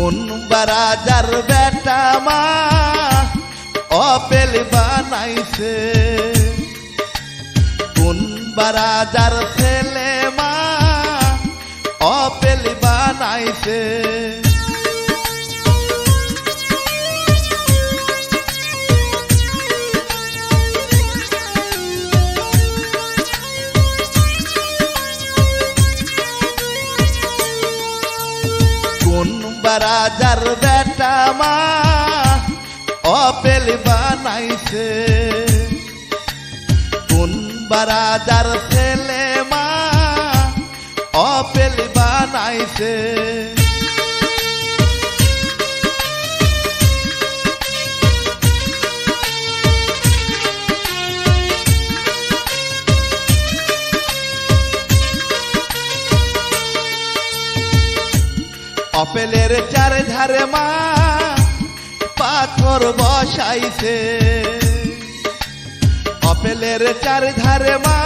কোন বারাজার বেটা মা অপেল বানাইছে, কোন বারাজার ছেলে মা অপেল বানাইছে। কোন বারাজার বেটা মা অপেল বানাইছে, কোন বারাজার ছেলে মা অপেল বানাইছে। অপেলের চারধারে মা পাথর বসাইছে, অপেলের চারধারে মা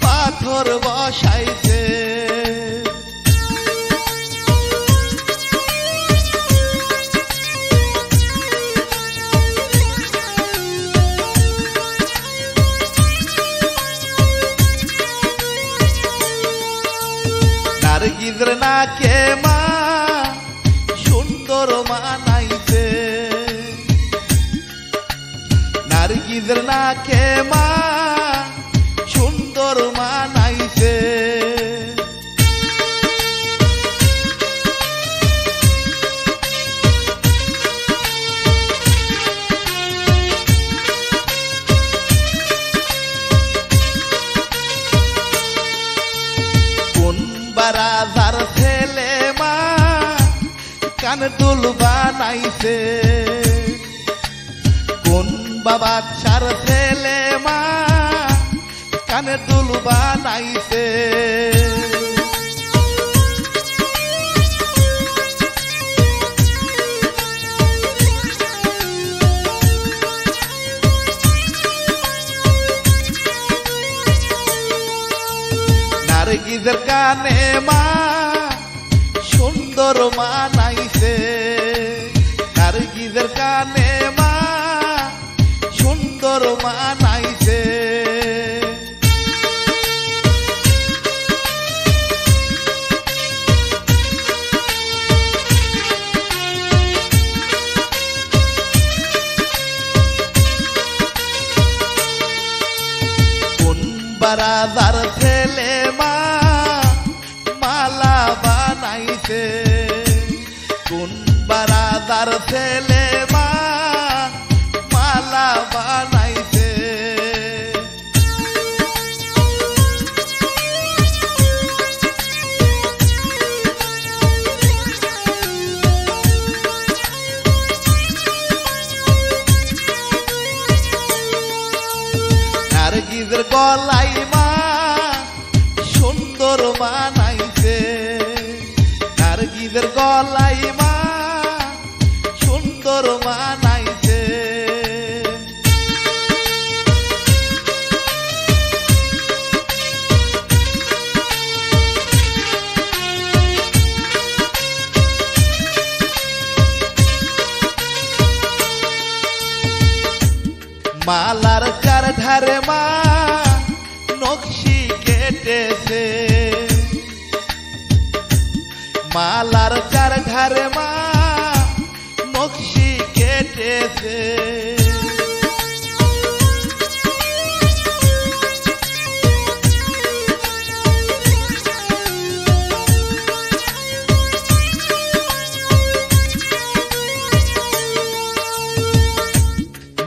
পাথর বসাইছে। নারগিজের নাকে মা সুন্দর মানাইছে, নারগিজের নাকে মা সুন্দর মানাইছে। কোন বারাজার ছেলে মা কান দুল বানাইছে, কোন বাবাচ্চার ছেলে মা কান দুল বানাইছে। নারগিজের কানে মা সুন্দর মানাইছে, নারগিজের কানে মা সুন্দর মানাইছে। কোন বারাজার ছেলে মা মালা বানাইছে, কোন বারাজার ছেলে মা মালা বানাইছে। নারগিজের গলাই মা সুন্দর মানাইছে, নারগিজের গলাই মা সুন্দর মানাইছে। মালার চারধারে মা নকশি কেটেছে, মালার চারধারে মা নকশি কেটেছে।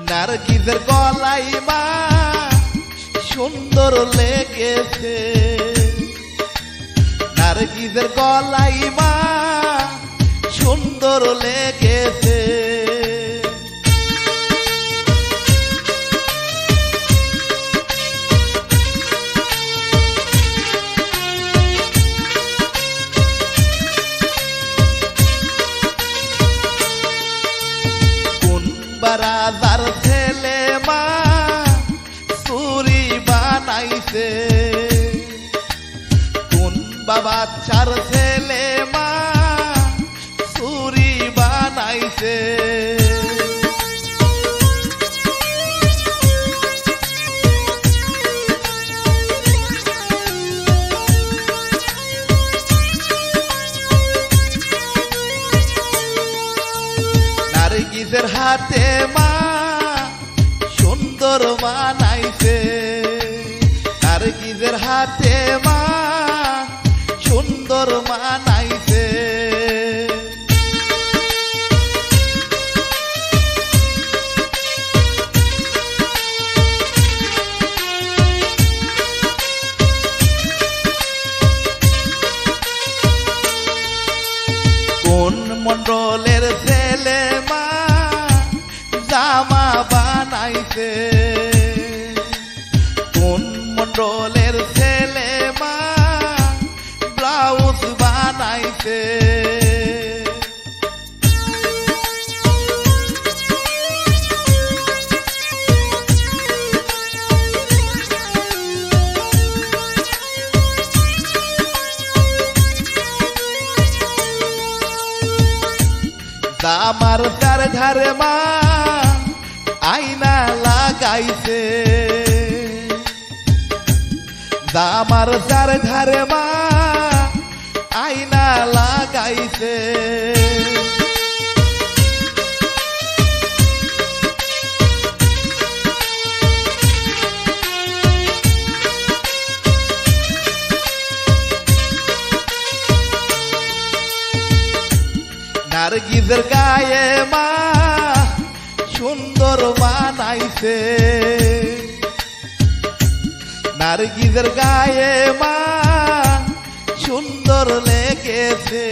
নারগিজের গলাই মা সুন্দর লেগেছে, নারগিজের গলাই মা সুন্দর লেগেছে। কোন বারাজার ছেলে মা চুরি বানাইছে, কোন বাবাচ্চার ছেলে মা বানাইছে নারগিসের হাতে মা সুন্দর বানাইছে নারগিসের হাতে মা সুন্দর বানাইছে কোন মণ্ডলের ছেলে মা জামা বানাইছে কোন মণ্ডলের ছেলে মা ব্লাউজ বানাইছে জামার চার ধারে মা আয়না লাগাইছে জামার চার ধারে মা আয়না লাগাইছে নারগিসের গায়ে মা সুন্দর বানাইছে নারগিসের গায়ে মা সুন্দর লেগেছে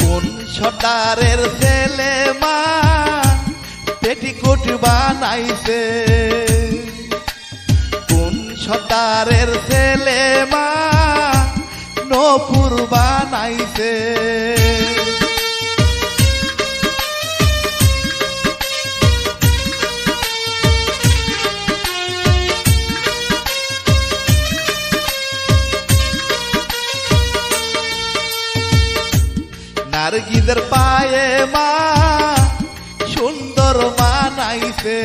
কোন সর্দারের ছেলে মা পেটিকোট বানাইছে কোন সর্দারের ছেলে মা নূপুর বানাইছে নারগিসের পায়ে মা সুন্দর বানাইছে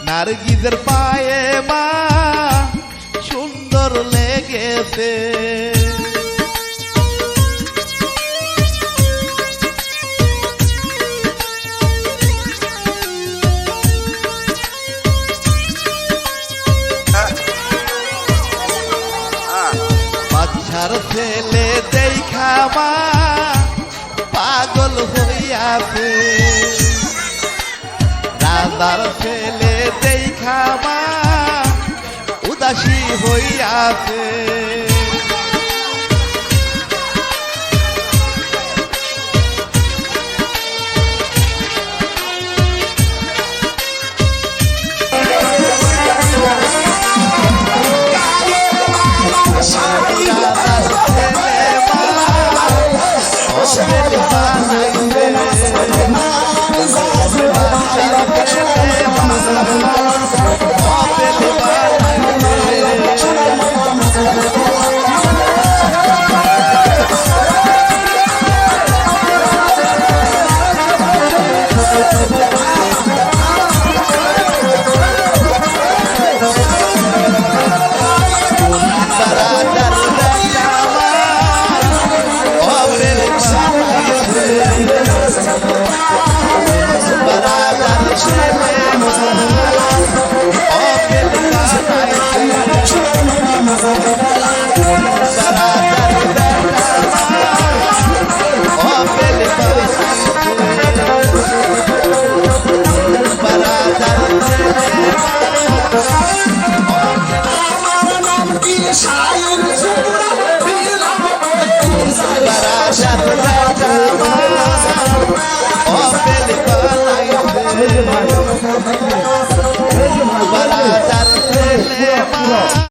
নারগিসের পায়ে মা সুন্দর লেগেছে বাচ্চার ছেলে দেখা মা পাগল হইয়াছে রাজার ছেলে দেখা মা উদাসী হইয়াছে Shine